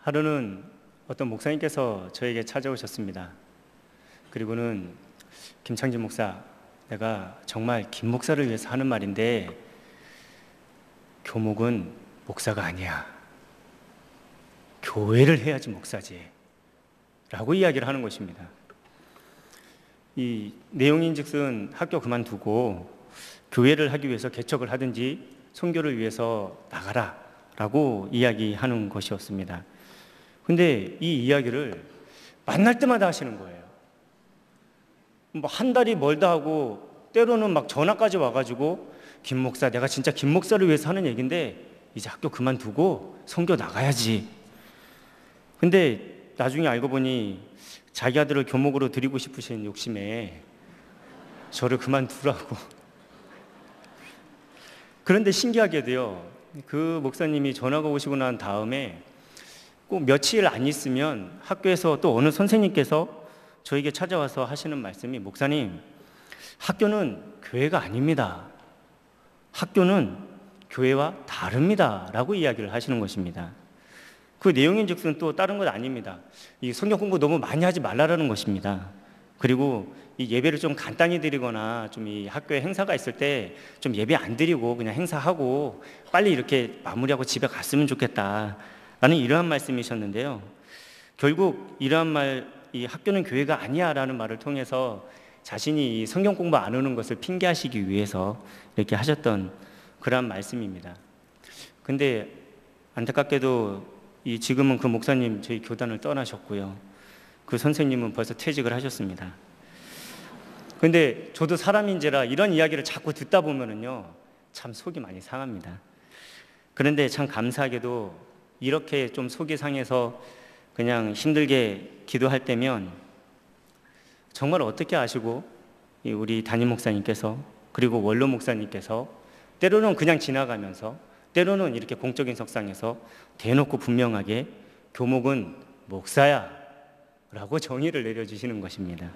하루는 어떤 목사님께서 저에게 찾아오셨습니다. 그리고는 김창진 목사, 내가 정말 김 목사를 위해서 하는 말인데 교목은 목사가 아니야. 교회를 해야지 목사지. 라고 이야기를 하는 것입니다. 이 내용인즉슨 학교 그만두고 교회를 하기 위해서 개척을 하든지 선교를 위해서 나가라 라고 이야기하는 것이었습니다. 근데 이 이야기를 만날 때마다 하시는 거예요. 뭐 한 달이 멀다 하고 때로는 막 전화까지 와가지고 김 목사, 내가 진짜 김 목사를 위해서 하는 얘기인데 이제 학교 그만두고 선교 나가야지. 근데 나중에 알고 보니 자기 아들을 교목으로 드리고 싶으신 욕심에 저를 그만두라고. 그런데 신기하게도요, 그 목사님이 전화가 오시고 난 다음에 꼭 며칠 안 있으면 학교에서 또 어느 선생님께서 저에게 찾아와서 하시는 말씀이, 목사님, 학교는 교회가 아닙니다. 학교는 교회와 다릅니다. 라고 이야기를 하시는 것입니다. 그 내용인즉슨 또 다른 것 아닙니다. 이 성경 공부 너무 많이 하지 말라라는 것입니다. 그리고 이 예배를 좀 간단히 드리거나 좀 이 학교에 행사가 있을 때 좀 예배 안 드리고 그냥 행사하고 빨리 이렇게 마무리하고 집에 갔으면 좋겠다 라는 이러한 말씀이셨는데요. 결국 이러한 말, 이 학교는 교회가 아니야 라는 말을 통해서 자신이 이 성경 공부 안 하는 것을 핑계하시기 위해서 이렇게 하셨던 그러한 말씀입니다. 근데 안타깝게도 지금은 그 목사님 저희 교단을 떠나셨고요. 그 선생님은 벌써 퇴직을 하셨습니다. 근데 저도 사람인지라 이런 이야기를 자꾸 듣다 보면은요, 참 속이 많이 상합니다. 그런데 참 감사하게도 이렇게 좀 속이 상해서 그냥 힘들게 기도할 때면 정말 어떻게 아시고 우리 담임 목사님께서 그리고 원로 목사님께서 때로는 그냥 지나가면서 때로는 이렇게 공적인 석상에서 대놓고 분명하게 교목은 목사야 라고 정의를 내려주시는 것입니다.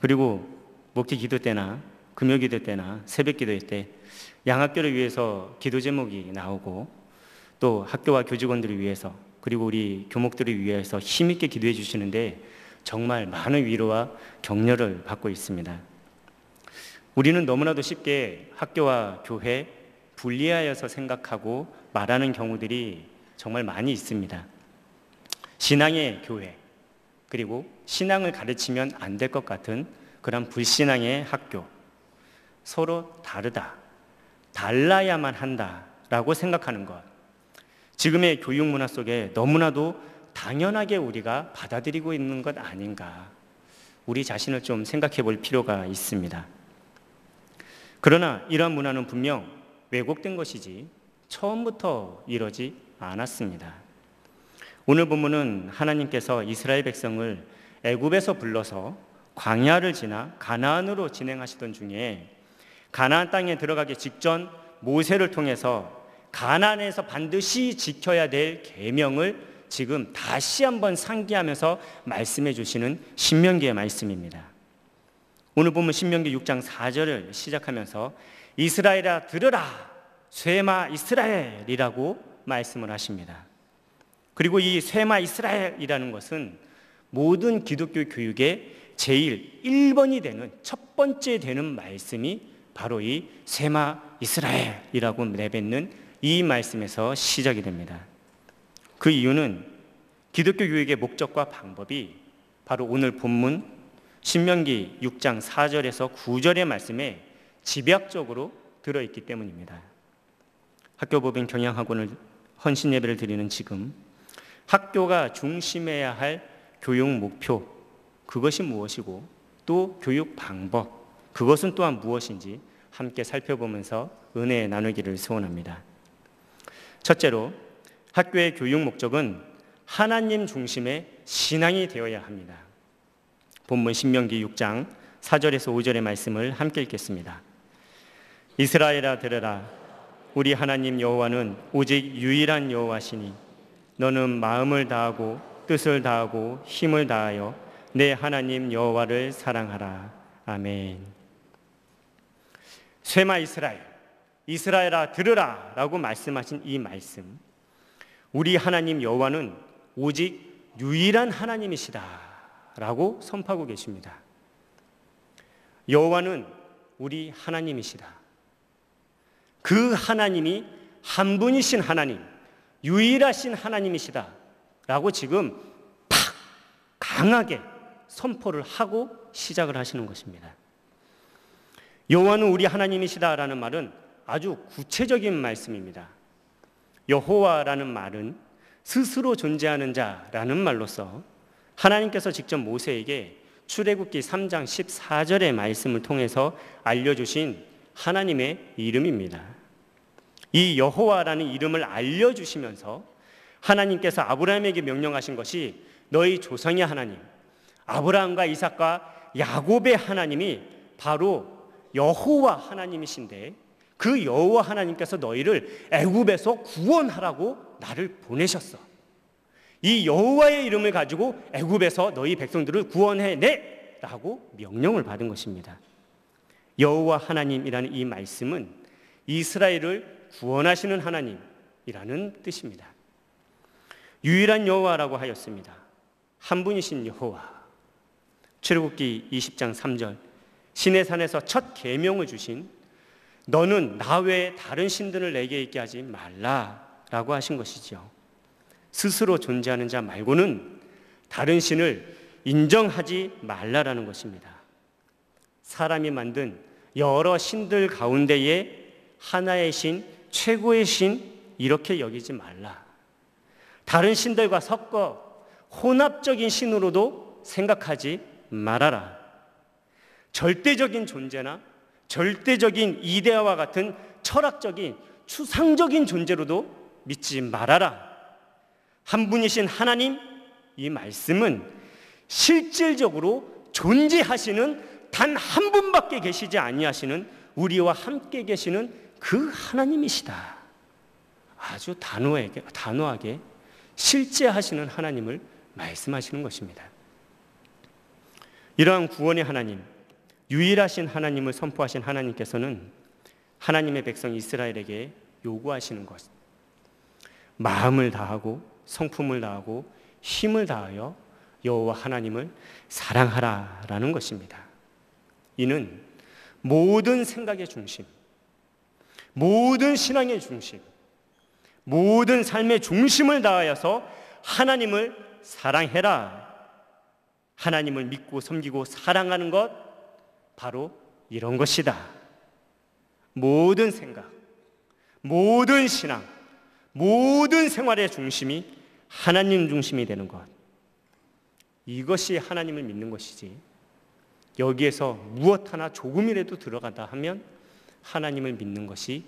그리고 목기 기도 때나 금요 기도 때나 새벽 기도 때 양학교를 위해서 기도 제목이 나오고 또 학교와 교직원들을 위해서 그리고 우리 교목들을 위해서 힘있게 기도해 주시는데 정말 많은 위로와 격려를 받고 있습니다. 우리는 너무나도 쉽게 학교와 교회 분리하여서 생각하고 말하는 경우들이 정말 많이 있습니다. 신앙의 교회, 그리고 신앙을 가르치면 안 될 것 같은 그런 불신앙의 학교, 서로 다르다, 달라야만 한다라고 생각하는 것, 지금의 교육 문화 속에 너무나도 당연하게 우리가 받아들이고 있는 것 아닌가, 우리 자신을 좀 생각해 볼 필요가 있습니다. 그러나 이러한 문화는 분명 왜곡된 것이지 처음부터 이러지 않았습니다. 오늘 본문은 하나님께서 이스라엘 백성을 애굽에서 불러서 광야를 지나 가나안으로 진행하시던 중에 가나안 땅에 들어가기 직전 모세를 통해서 가나안에서 반드시 지켜야 될 계명을 지금 다시 한번 상기하면서 말씀해 주시는 신명기의 말씀입니다. 오늘 본문 신명기 6장 4절을 시작하면서 이스라엘아 들으라 쇠마 이스라엘이라고 말씀을 하십니다. 그리고 이 쇠마 이스라엘이라는 것은 모든 기독교 교육의 제일 1번이 되는 첫 번째 되는 말씀이 바로 이 쇠마 이스라엘이라고 내뱉는 이 말씀에서 시작이 됩니다. 그 이유는 기독교 교육의 목적과 방법이 바로 오늘 본문 신명기 6장 4절에서 9절의 말씀에 집약적으로 들어있기 때문입니다. 학교법인 경영학원을 헌신 예배를 드리는 지금 학교가 중심해야 할 교육 목표, 그것이 무엇이고 또 교육 방법, 그것은 또한 무엇인지 함께 살펴보면서 은혜 나누기를 소원합니다. 첫째로 학교의 교육 목적은 하나님 중심의 신앙이 되어야 합니다. 본문 신명기 6장 4절에서 5절의 말씀을 함께 읽겠습니다. 이스라엘아 들으라 우리 하나님 여호와는 오직 유일한 여호와시니 너는 마음을 다하고 뜻을 다하고 힘을 다하여 내 하나님 여호와를 사랑하라. 아멘. 쇠마 이스라엘, 이스라엘아 들으라 라고 말씀하신 이 말씀, 우리 하나님 여호와는 오직 유일한 하나님이시다 라고 선포하고 계십니다. 여호와는 우리 하나님이시다. 그 하나님이 한 분이신 하나님, 유일하신 하나님이시다 라고 지금 팍 강하게 선포를 하고 시작을 하시는 것입니다. 여호와는 우리 하나님이시다라는 말은 아주 구체적인 말씀입니다. 여호와라는 말은 스스로 존재하는 자라는 말로서 하나님께서 직접 모세에게 출애굽기 3장 14절의 말씀을 통해서 알려주신 하나님의 이름입니다. 이 여호와라는 이름을 알려주시면서 하나님께서 아브라함에게 명령하신 것이 너희 조상의 하나님, 아브라함과 이삭과 야곱의 하나님이 바로 여호와 하나님이신데 그 여호와 하나님께서 너희를 애굽에서 구원하라고 나를 보내셨어. 이 여호와의 이름을 가지고 애굽에서 너희 백성들을 구원해내 라고 명령을 받은 것입니다. 여호와 하나님이라는 이 말씀은 이스라엘을 구원하시는 하나님이라는 뜻입니다. 유일한 여호와라고 하였습니다. 한 분이신 여호와. 출애굽기 20장 3절 시내산에서 첫 계명을 주신 너는 나 외에 다른 신들을 내게 있게 하지 말라라고 하신 것이죠. 스스로 존재하는 자 말고는 다른 신을 인정하지 말라라는 것입니다. 사람이 만든 여러 신들 가운데에 하나의 신, 최고의 신 이렇게 여기지 말라. 다른 신들과 섞어 혼합적인 신으로도 생각하지 말아라. 절대적인 존재나 절대적인 이데아와 같은 철학적인 추상적인 존재로도 믿지 말아라. 한 분이신 하나님, 이 말씀은 실질적으로 존재하시는 단 한 분밖에 계시지 아니하시는 우리와 함께 계시는 그 하나님이시다. 아주 단호하게 실제하시는 하나님을 말씀하시는 것입니다. 이러한 구원의 하나님, 유일하신 하나님을 선포하신 하나님께서는 하나님의 백성 이스라엘에게 요구하시는 것, 마음을 다하고 성품을 다하고 힘을 다하여 여호와 하나님을 사랑하라라는 것입니다. 이는 모든 생각의 중심, 모든 신앙의 중심, 모든 삶의 중심을 다하여서 하나님을 사랑해라. 하나님을 믿고 섬기고 사랑하는 것, 바로 이런 것이다. 모든 생각, 모든 신앙, 모든 생활의 중심이 하나님 중심이 되는 것, 이것이 하나님을 믿는 것이지 여기에서 무엇 하나 조금이라도 들어가다 하면 하나님을 믿는 것이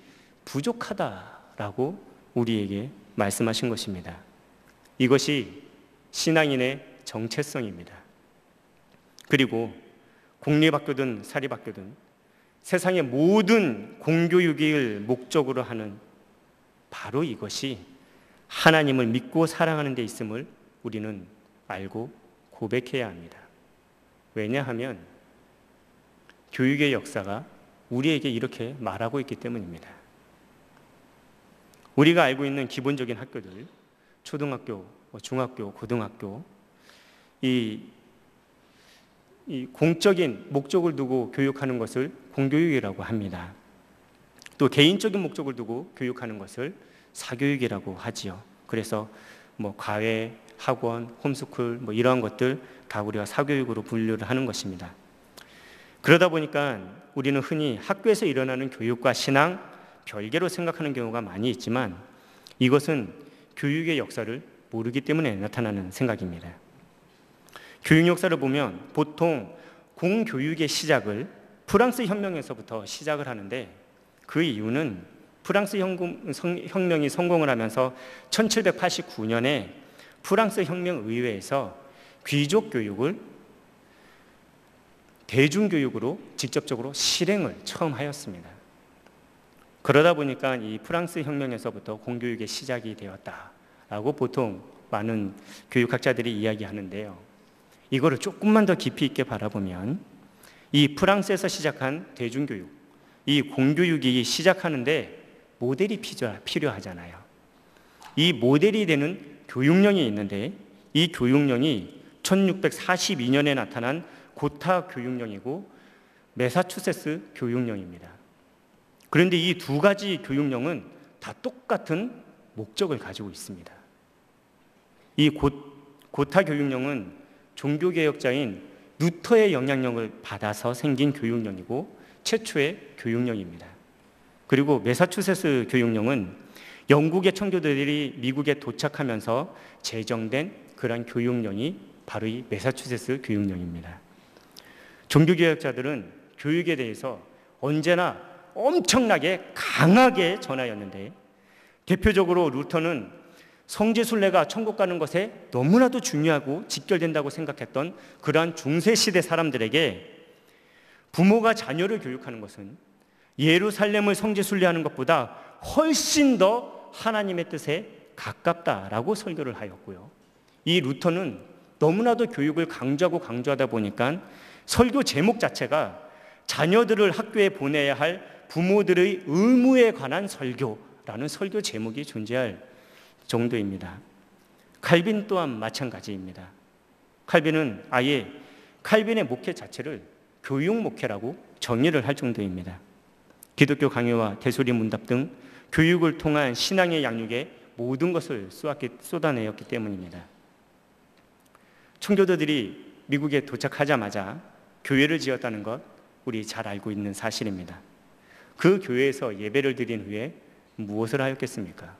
부족하다라고 우리에게 말씀하신 것입니다. 이것이 신앙인의 정체성입니다. 그리고 공립학교든 사립학교든 세상의 모든 공교육을 목적으로 하는 바로 이것이 하나님을 믿고 사랑하는 데 있음을 우리는 알고 고백해야 합니다. 왜냐하면 교육의 역사가 우리에게 이렇게 말하고 있기 때문입니다. 우리가 알고 있는 기본적인 학교들, 초등학교, 중학교, 고등학교, 이 공적인 목적을 두고 교육하는 것을 공교육이라고 합니다. 또 개인적인 목적을 두고 교육하는 것을 사교육이라고 하지요. 그래서 과외, 학원, 홈스쿨 이러한 것들 다 우리가 사교육으로 분류를 하는 것입니다. 그러다 보니까 우리는 흔히 학교에서 일어나는 교육과 신앙 별개로 생각하는 경우가 많이 있지만 이것은 교육의 역사를 모르기 때문에 나타나는 생각입니다. 교육 역사를 보면 보통 공교육의 시작을 프랑스 혁명에서부터 시작을 하는데 그 이유는 프랑스 혁명이 성공을 하면서 1789년에 프랑스 혁명의회에서 귀족 교육을 대중교육으로 직접적으로 실행을 처음 하였습니다. 그러다 보니까 이 프랑스 혁명에서부터 공교육의 시작이 되었다라고 보통 많은 교육학자들이 이야기하는데요. 이거를 조금만 더 깊이 있게 바라보면 이 프랑스에서 시작한 대중교육, 이 공교육이 시작하는데 모델이 필요하잖아요. 이 모델이 되는 교육령이 있는데, 이 교육령이 1642년에 나타난 고타 교육령이고 매사추세츠 교육령입니다. 그런데 이 두 가지 교육령은 다 똑같은 목적을 가지고 있습니다. 이 고타 교육령은 종교개혁자인 루터의 영향력을 받아서 생긴 교육령이고 최초의 교육령입니다. 그리고 매사추세츠 교육령은 영국의 청교도들이 미국에 도착하면서 제정된 그런 교육령이 바로 이 매사추세츠 교육령입니다. 종교개혁자들은 교육에 대해서 언제나 엄청나게 강하게 전하였는데, 대표적으로 루터는 성지순례가 천국 가는 것에 너무나도 중요하고 직결된다고 생각했던 그러한 중세시대 사람들에게 부모가 자녀를 교육하는 것은 예루살렘을 성지순례하는 것보다 훨씬 더 하나님의 뜻에 가깝다라고 설교를 하였고요. 이 루터는 너무나도 교육을 강조하다 보니까 설교 제목 자체가 자녀들을 학교에 보내야 할 부모들의 의무에 관한 설교라는 설교 제목이 존재할 정도입니다. 칼빈 또한 마찬가지입니다. 칼빈은 아예 칼빈의 목회 자체를 교육 목회라고 정의를 할 정도입니다. 기독교 강요와 대소리 문답 등 교육을 통한 신앙의 양육에 모든 것을 쏟아내었기 때문입니다. 청교도들이 미국에 도착하자마자 교회를 지었다는 것 우리 잘 알고 있는 사실입니다. 그 교회에서 예배를 드린 후에 무엇을 하였겠습니까?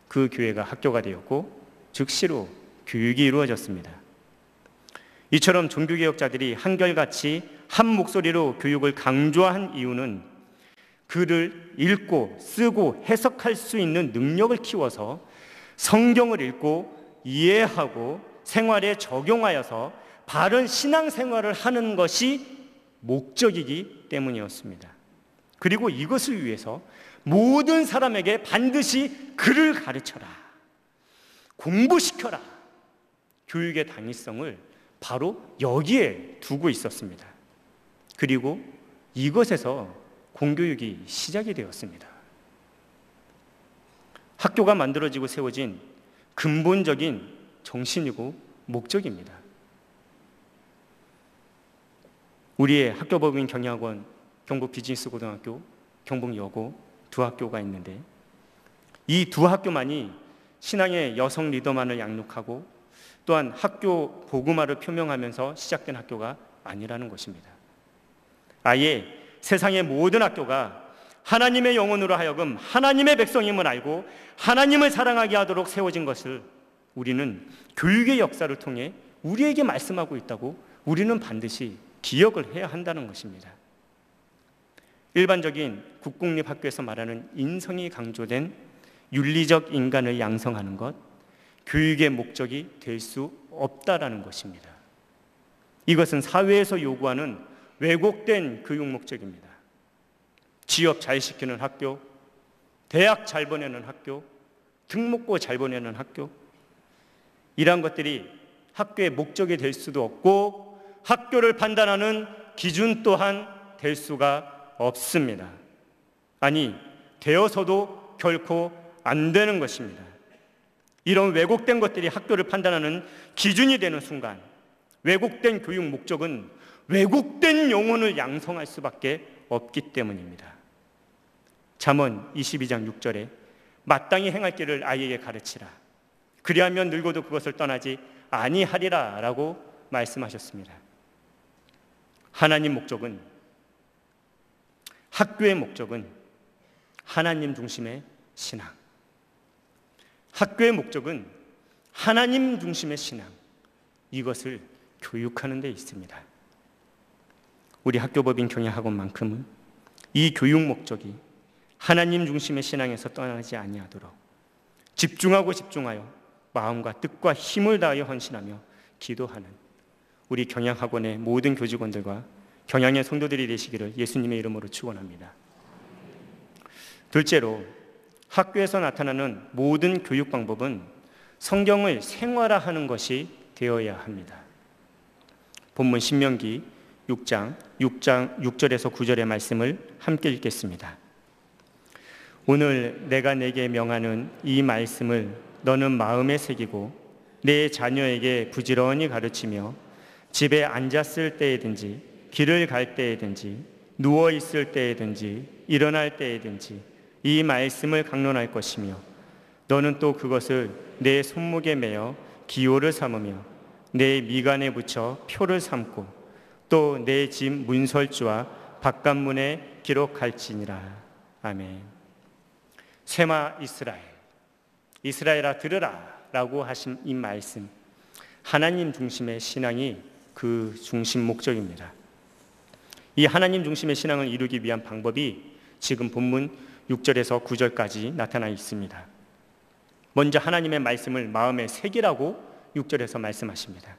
그 교회가 학교가 되었고 즉시로 교육이 이루어졌습니다. 이처럼 종교개혁자들이 한결같이 한 목소리로 교육을 강조한 이유는 글을 읽고 쓰고 해석할 수 있는 능력을 키워서 성경을 읽고 이해하고 생활에 적용하여서 바른 신앙생활을 하는 것이 목적이기 때문이었습니다. 그리고 이것을 위해서 모든 사람에게 반드시 글을 가르쳐라, 공부시켜라, 교육의 당위성을 바로 여기에 두고 있었습니다. 그리고 이것에서 공교육이 시작이 되었습니다. 학교가 만들어지고 세워진 근본적인 정신이고 목적입니다. 우리의 학교법인 경영학원, 경북비즈니스고등학교, 경북여고 두 학교가 있는데, 이 두 학교만이 신앙의 여성 리더만을 양육하고 또한 학교 복음화를 표명하면서 시작된 학교가 아니라는 것입니다. 아예 세상의 모든 학교가 하나님의 영혼으로 하여금 하나님의 백성임을 알고 하나님을 사랑하게 하도록 세워진 것을 우리는 교육의 역사를 통해 우리에게 말씀하고 있다고 우리는 반드시 기억을 해야 한다는 것입니다. 일반적인 국공립학교에서 말하는 인성이 강조된 윤리적 인간을 양성하는 것, 교육의 목적이 될 수 없다라는 것입니다. 이것은 사회에서 요구하는 왜곡된 교육 목적입니다. 취업 잘 시키는 학교, 대학 잘 보내는 학교, 특목고 잘 보내는 학교, 이러한 것들이 학교의 목적이 될 수도 없고 학교를 판단하는 기준 또한 될 수가 없습니다. 아니, 되어서도 결코 안 되는 것입니다. 이런 왜곡된 것들이 학교를 판단하는 기준이 되는 순간, 왜곡된 교육 목적은 왜곡된 영혼을 양성할 수밖에 없기 때문입니다. 잠언 22장 6절에 마땅히 행할 길을 아이에게 가르치라. 그리하면 늙어도 그것을 떠나지 아니하리라 라고 말씀하셨습니다. 하나님 목적은, 학교의 목적은 하나님 중심의 신앙, 학교의 목적은 하나님 중심의 신앙, 이것을 교육하는 데 있습니다. 우리 학교법인 경영학원만큼은 이 교육 목적이 하나님 중심의 신앙에서 떠나지 아니하도록 집중하여 마음과 뜻과 힘을 다하여 헌신하며 기도하는 우리 경영학원의 모든 교직원들과 경양의 성도들이 되시기를 예수님의 이름으로 축원합니다. 둘째로, 학교에서 나타나는 모든 교육 방법은 성경을 생활화하는 것이 되어야 합니다. 본문 신명기 6장 6절에서 9절의 말씀을 함께 읽겠습니다. 오늘 내가 내게 명하는 이 말씀을 너는 마음에 새기고 내 자녀에게 부지런히 가르치며 집에 앉았을 때에든지 길을 갈 때에든지 누워 있을 때에든지 일어날 때에든지 이 말씀을 강론할 것이며 너는 또 그것을 내 손목에 매어 기호를 삼으며 내 미간에 붙여 표를 삼고 또 내 집 문설주와 바깥문에 기록할지니라. 아멘. 셈아 이스라엘, 이스라엘아 들으라 라고 하신 이 말씀, 하나님 중심의 신앙이 그 중심 목적입니다. 이 하나님 중심의 신앙을 이루기 위한 방법이 지금 본문 6절에서 9절까지 나타나 있습니다. 먼저 하나님의 말씀을 마음에 새기라고 6절에서 말씀하십니다.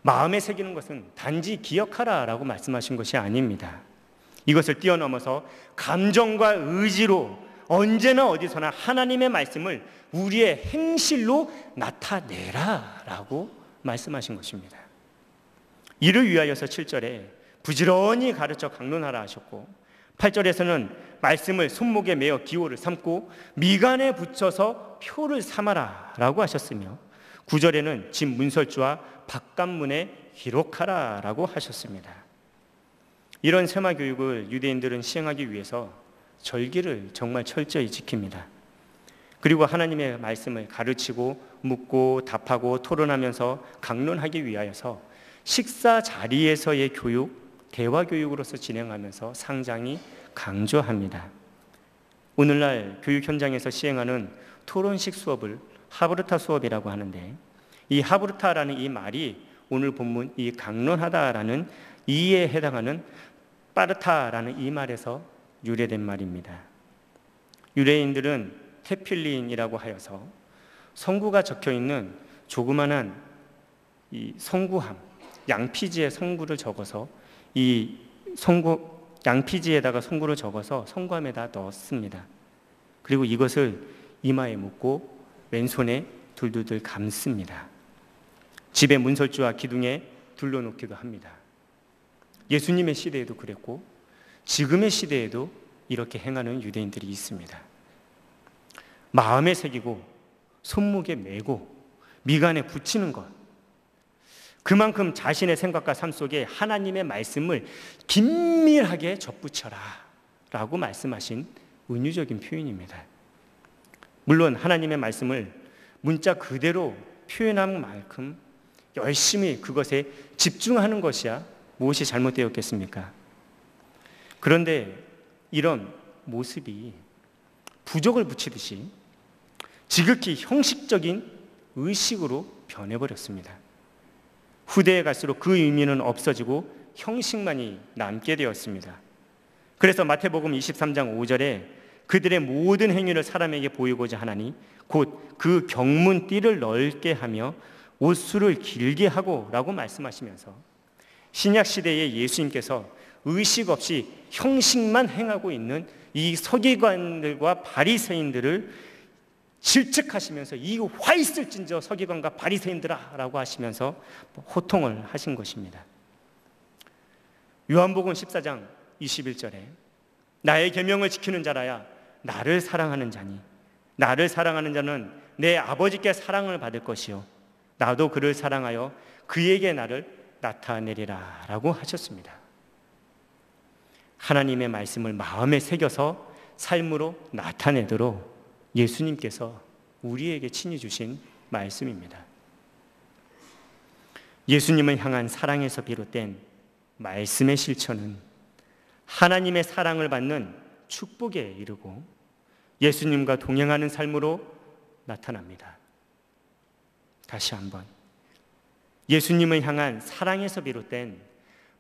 마음에 새기는 것은 단지 기억하라 라고 말씀하신 것이 아닙니다. 이것을 뛰어넘어서 감정과 의지로 언제나 어디서나 하나님의 말씀을 우리의 행실로 나타내라 라고 말씀하신 것입니다. 이를 위하여서 7절에 부지런히 가르쳐 강론하라 하셨고 8절에서는 말씀을 손목에 매어 기호를 삼고 미간에 붙여서 표를 삼아라 라고 하셨으며 9절에는 집 문설주와 바깥문에 기록하라 라고 하셨습니다. 이런 세마 교육을 유대인들은 시행하기 위해서 절기를 정말 철저히 지킵니다. 그리고 하나님의 말씀을 가르치고 묻고 답하고 토론하면서 강론하기 위하여서 식사 자리에서의 교육, 대화 교육으로서 진행하면서 상당히 강조합니다. 오늘날 교육 현장에서 시행하는 토론식 수업을 하브르타 수업이라고 하는데 이 하브르타라는 이 말이 오늘 본문 이 강론하다라는 이에 해당하는 빠르타라는 이 말에서 유래된 말입니다. 유대인들은 테필린이라고 하여서 성구가 적혀있는 조그만한 이 성구함, 양피지에 성구를 적어서 이 양피지에다가 성구를 적어서 성구함에다 넣습니다. 그리고 이것을 이마에 묻고 왼손에 둘둘둘 감습니다. 집에 문설주와 기둥에 둘러놓기도 합니다. 예수님의 시대에도 그랬고 지금의 시대에도 이렇게 행하는 유대인들이 있습니다. 마음에 새기고 손목에 매고 미간에 붙이는 것, 그만큼 자신의 생각과 삶 속에 하나님의 말씀을 긴밀하게 접붙여라 라고 말씀하신 은유적인 표현입니다. 물론 하나님의 말씀을 문자 그대로 표현한 만큼 열심히 그것에 집중하는 것이야 무엇이 잘못되었겠습니까? 그런데 이런 모습이 부적을 붙이듯이 지극히 형식적인 의식으로 변해버렸습니다. 후대에 갈수록 그 의미는 없어지고 형식만이 남게 되었습니다. 그래서 마태복음 23장 5절에 그들의 모든 행위를 사람에게 보이고자 하나니 곧 그 경문띠를 넓게 하며 옷수를 길게 하고 라고 말씀하시면서 신약시대의 예수님께서 의식 없이 형식만 행하고 있는 이 서기관들과 바리새인들을 질책하시면서 이 화 있을진저 서기관과 바리새인들아 라고 하시면서 호통을 하신 것입니다. 요한복음 14장 21절에 나의 계명을 지키는 자라야 나를 사랑하는 자니 나를 사랑하는 자는 내 아버지께 사랑을 받을 것이요 나도 그를 사랑하여 그에게 나를 나타내리라 라고 하셨습니다. 하나님의 말씀을 마음에 새겨서 삶으로 나타내도록 예수님께서 우리에게 친히 주신 말씀입니다. 예수님을 향한 사랑에서 비롯된 말씀의 실천은 하나님의 사랑을 받는 축복에 이르고 예수님과 동행하는 삶으로 나타납니다. 다시 한번 예수님을 향한 사랑에서 비롯된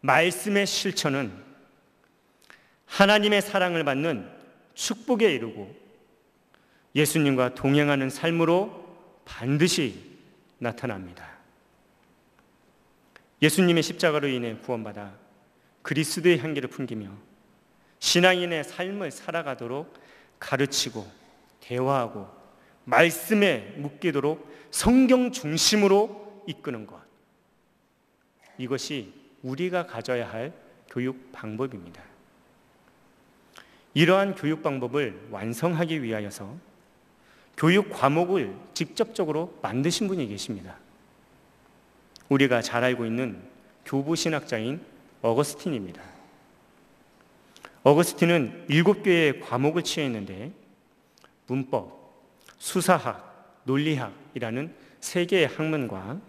말씀의 실천은 하나님의 사랑을 받는 축복에 이르고 예수님과 동행하는 삶으로 반드시 나타납니다. 예수님의 십자가로 인해 구원받아 그리스도의 향기를 풍기며 신앙인의 삶을 살아가도록 가르치고 대화하고 말씀에 묶이도록 성경 중심으로 이끄는 것, 이것이 우리가 가져야 할 교육 방법입니다. 이러한 교육 방법을 완성하기 위하여서 교육 과목을 직접적으로 만드신 분이 계십니다. 우리가 잘 알고 있는 교부신학자인 어거스틴입니다. 어거스틴은 7개의 과목을 취했는데 문법, 수사학, 논리학이라는 3개의 학문과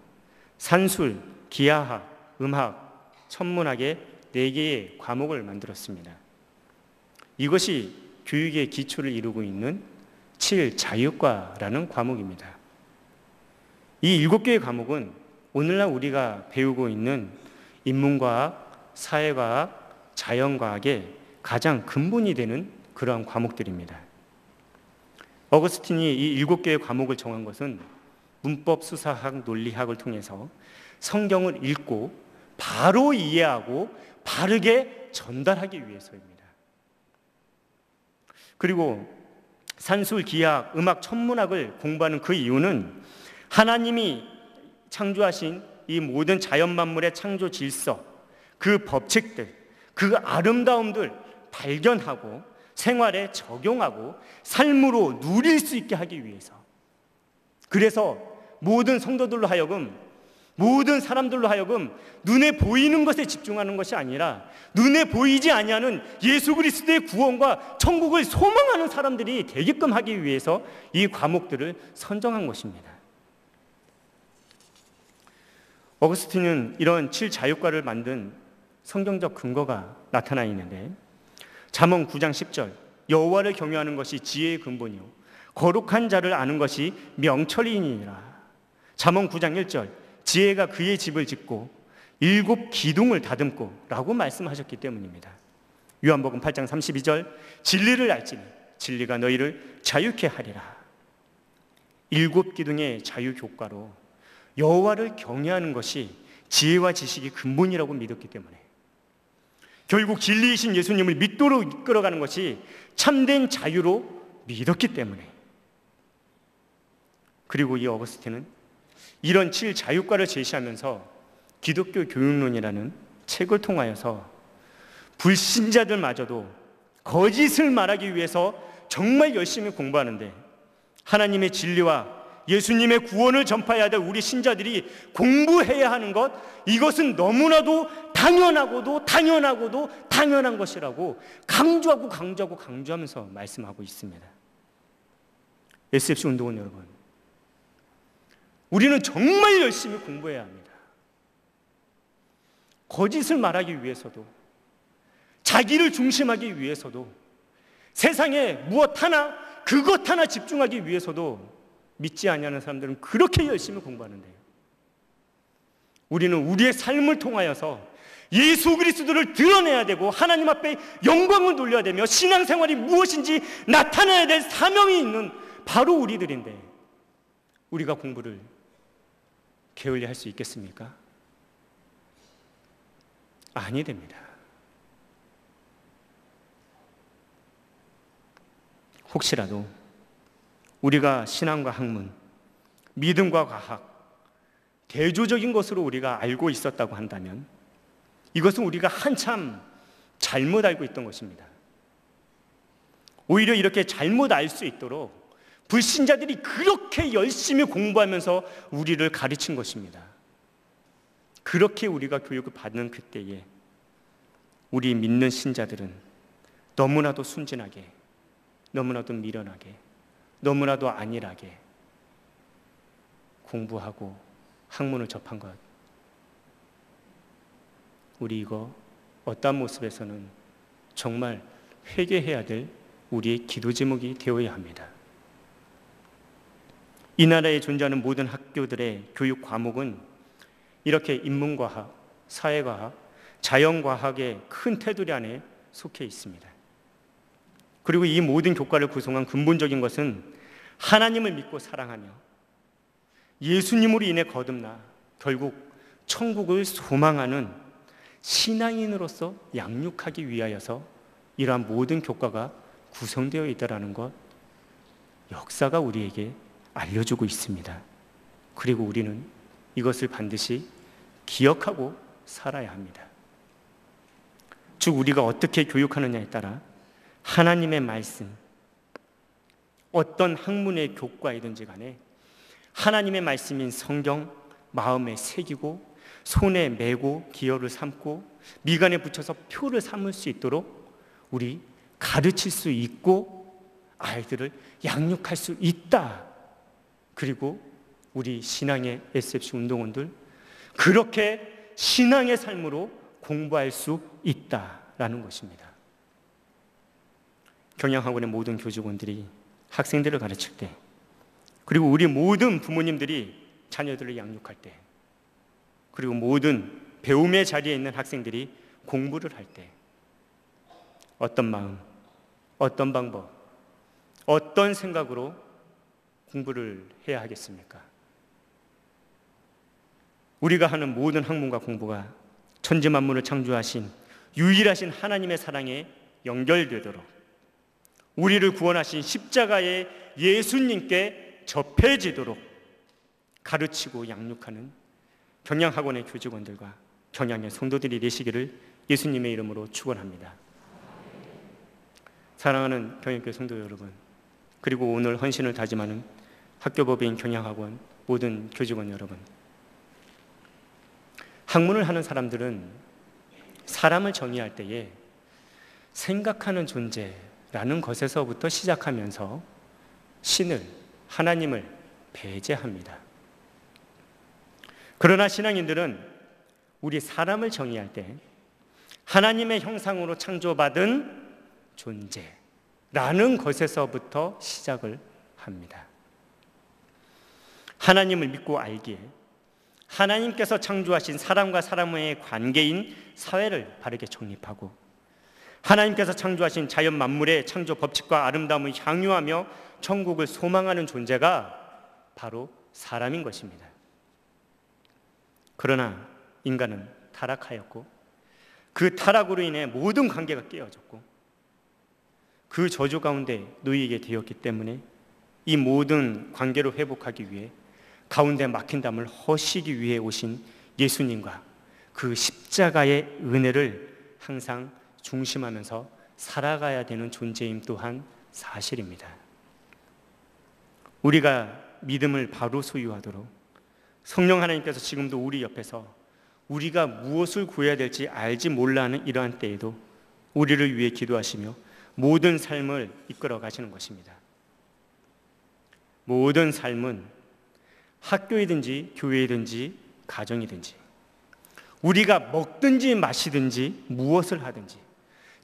산술, 기하학, 음학, 천문학의 4개의 과목을 만들었습니다. 이것이 교육의 기초를 이루고 있는 7자유과라는 과목입니다. 이 7개의 과목은 오늘날 우리가 배우고 있는 인문과학, 사회과학, 자연과학의 가장 근본이 되는 그러한 과목들입니다. 어거스틴이 이 7개의 과목을 정한 것은 문법, 수사학, 논리학을 통해서 성경을 읽고 바로 이해하고 바르게 전달하기 위해서입니다. 그리고 산술, 기하학, 음악, 천문학을 공부하는 그 이유는 하나님이 창조하신 이 모든 자연 만물의 창조 질서, 그 법칙들, 그 아름다움들 발견하고 생활에 적용하고 삶으로 누릴 수 있게 하기 위해서. 그래서 모든 성도들로 하여금, 모든 사람들로 하여금 눈에 보이는 것에 집중하는 것이 아니라 눈에 보이지 아니하는 예수 그리스도의 구원과 천국을 소망하는 사람들이 되게끔 하기 위해서 이 과목들을 선정한 것입니다. 어거스틴은 이런 7자유과를 만든 성경적 근거가 나타나 있는데 잠언 9장 10절 여호와를 경외하는 것이 지혜의 근본이요 거룩한 자를 아는 것이 명철이니라. 잠언 9장 1절 지혜가 그의 집을 짓고 7 기둥을 다듬고 라고 말씀하셨기 때문입니다. 요한복음 8장 32절 진리를 알지니 진리가 너희를 자유케 하리라. 7 기둥의 자유 교과로 여호와를 경외하는 것이 지혜와 지식의 근본이라고 믿었기 때문에 결국 진리이신 예수님을 믿도록 이끌어가는 것이 참된 자유로 믿었기 때문에 그리고 이 어거스틴은 이런 7자유과를 제시하면서 기독교 교육론이라는 책을 통하여서 불신자들마저도 거짓을 말하기 위해서 정말 열심히 공부하는데 하나님의 진리와 예수님의 구원을 전파해야 될 우리 신자들이 공부해야 하는 것, 이것은 너무나도 당연하고도 당연한 것이라고 강조하면서 말씀하고 있습니다. SFC 운동원 여러분, 우리는 정말 열심히 공부해야 합니다. 거짓을 말하기 위해서도, 자기를 중심하기 위해서도, 세상에 무엇 하나, 그것 하나 집중하기 위해서도 믿지 아니하는 사람들은 그렇게 열심히 공부하는데요. 우리는 우리의 삶을 통하여서 예수 그리스도를 드러내야 되고 하나님 앞에 영광을 돌려야 되며 신앙생활이 무엇인지 나타내야 될 사명이 있는 바로 우리들인데 우리가 공부를 게을리 할 수 있겠습니까? 아니 됩니다. 혹시라도 우리가 신앙과 학문, 믿음과 과학, 대조적인 것으로 우리가 알고 있었다고 한다면 이것은 우리가 한참 잘못 알고 있던 것입니다. 오히려 이렇게 잘못 알 수 있도록 불신자들이 그렇게 열심히 공부하면서 우리를 가르친 것입니다. 그렇게 우리가 교육을 받는 그때에 우리 믿는 신자들은 너무나도 순진하게, 너무나도 미련하게, 너무나도 안일하게 공부하고 학문을 접한 것, 우리 이거 어떤 모습에서는 정말 회개해야 될 우리의 기도 제목이 되어야 합니다. 이 나라에 존재하는 모든 학교들의 교육 과목은 이렇게 인문과학, 사회과학, 자연과학의 큰 테두리 안에 속해 있습니다. 그리고 이 모든 교과를 구성한 근본적인 것은 하나님을 믿고 사랑하며 예수님으로 인해 거듭나 결국 천국을 소망하는 신앙인으로서 양육하기 위하여서 이러한 모든 교과가 구성되어 있다는 것, 역사가 우리에게 알려주고 있습니다. 그리고 우리는 이것을 반드시 기억하고 살아야 합니다. 즉 우리가 어떻게 교육하느냐에 따라 하나님의 말씀, 어떤 학문의 교과이든지 간에 하나님의 말씀인 성경 마음에 새기고 손에 메고 기여를 삼고 미간에 붙여서 표를 삼을 수 있도록 우리 가르칠 수 있고 아이들을 양육할 수 있다. 그리고 우리 신앙의 SFC 운동원들 그렇게 신앙의 삶으로 공부할 수 있다라는 것입니다. 경양학원의 모든 교직원들이 학생들을 가르칠 때, 그리고 우리 모든 부모님들이 자녀들을 양육할 때, 그리고 모든 배움의 자리에 있는 학생들이 공부를 할 때 어떤 마음, 어떤 방법, 어떤 생각으로 공부를 해야 하겠습니까? 우리가 하는 모든 학문과 공부가 천지만물을 창조하신 유일하신 하나님의 사랑에 연결되도록 우리를 구원하신 십자가의 예수님께 접해지도록 가르치고 양육하는 경양학원의 교직원들과 경양의 성도들이 되시기를 예수님의 이름으로 축원합니다. 사랑하는 경양교회 성도 여러분, 그리고 오늘 헌신을 다짐하는 학교법인 경양학원 모든 교직원 여러분, 학문을 하는 사람들은 사람을 정의할 때에 생각하는 존재라는 것에서부터 시작하면서 신을, 하나님을 배제합니다. 그러나 신앙인들은 우리 사람을 정의할 때 하나님의 형상으로 창조받은 존재라는 것에서부터 시작을 합니다. 하나님을 믿고 알기에 하나님께서 창조하신 사람과 사람의 관계인 사회를 바르게 정립하고 하나님께서 창조하신 자연 만물의 창조 법칙과 아름다움을 향유하며 천국을 소망하는 존재가 바로 사람인 것입니다. 그러나 인간은 타락하였고 그 타락으로 인해 모든 관계가 깨어졌고 그 저주 가운데 놓이게 되었기 때문에 이 모든 관계를 회복하기 위해 가운데 막힌 담을 허시기 위해 오신 예수님과 그 십자가의 은혜를 항상 중심하면서 살아가야 되는 존재임 또한 사실입니다. 우리가 믿음을 바로 소유하도록 성령 하나님께서 지금도 우리 옆에서 우리가 무엇을 구해야 될지 알지 몰라 하는 이러한 때에도 우리를 위해 기도하시며 모든 삶을 이끌어 가시는 것입니다. 모든 삶은 학교이든지 교회이든지 가정이든지 우리가 먹든지 마시든지 무엇을 하든지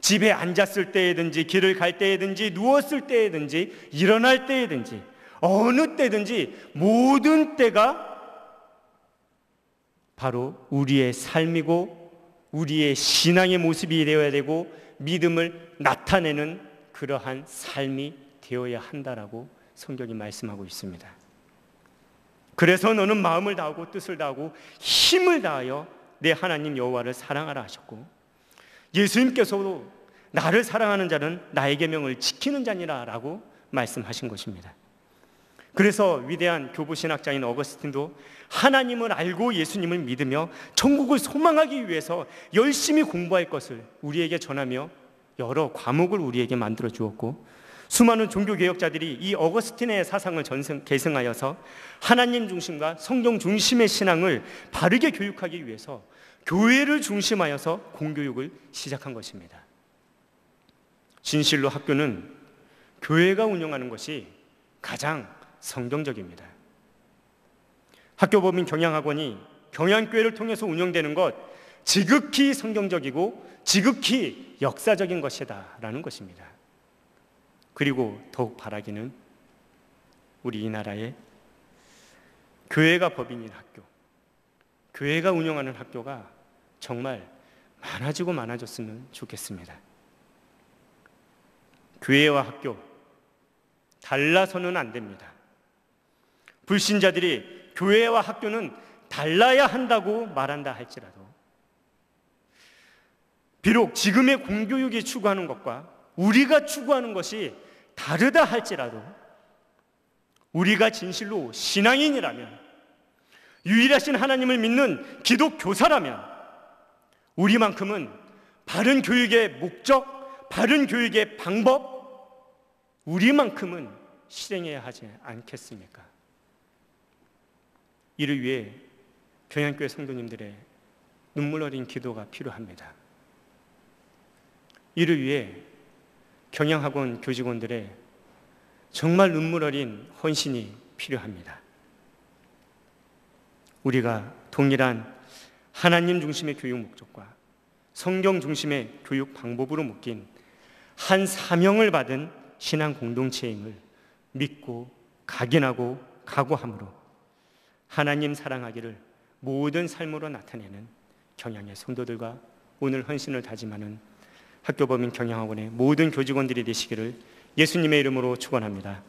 집에 앉았을 때이든지 길을 갈 때이든지 누웠을 때이든지 일어날 때이든지 어느 때든지 모든 때가 바로 우리의 삶이고 우리의 신앙의 모습이 되어야 되고 믿음을 나타내는 그러한 삶이 되어야 한다라고 성경이 말씀하고 있습니다. 그래서 너는 마음을 다하고 뜻을 다하고 힘을 다하여 내 하나님 여호와를 사랑하라 하셨고 예수님께서도 나를 사랑하는 자는 나의 계명을 지키는 자니라 라고 말씀하신 것입니다. 그래서 위대한 교부신학자인 어거스틴도 하나님을 알고 예수님을 믿으며 천국을 소망하기 위해서 열심히 공부할 것을 우리에게 전하며 여러 과목을 우리에게 만들어 주었고 수많은 종교개혁자들이 이 어거스틴의 사상을 계승하여서 하나님 중심과 성경 중심의 신앙을 바르게 교육하기 위해서 교회를 중심하여서 공교육을 시작한 것입니다. 진실로 학교는 교회가 운영하는 것이 가장 성경적입니다. 학교법인 경양학원이 경양교회를 통해서 운영되는 것 지극히 성경적이고 지극히 역사적인 것이다 라는 것입니다. 그리고 더욱 바라기는 우리 이 나라에 교회가 법인인 학교, 교회가 운영하는 학교가 정말 많아지고 많아졌으면 좋겠습니다. 교회와 학교 달라서는 안 됩니다. 불신자들이 교회와 학교는 달라야 한다고 말한다 할지라도 비록 지금의 공교육이 추구하는 것과 우리가 추구하는 것이 다르다 할지라도 우리가 진실로 신앙인이라면 유일하신 하나님을 믿는 기독교사라면 우리만큼은 바른 교육의 목적, 바른 교육의 방법, 우리만큼은 실행해야 하지 않겠습니까? 이를 위해 경양교회 성도님들의 눈물 어린 기도가 필요합니다. 이를 위해 경양학원 교직원들의 정말 눈물 어린 헌신이 필요합니다. 우리가 동일한 하나님 중심의 교육 목적과 성경 중심의 교육 방법으로 묶인 한 사명을 받은 신앙 공동체임을 믿고 각인하고 각오함으로 하나님 사랑하기를 모든 삶으로 나타내는 경양의 성도들과 오늘 헌신을 다짐하는 학교법인 경양학원의 모든 교직원들이 되시기를 예수님의 이름으로 축원합니다.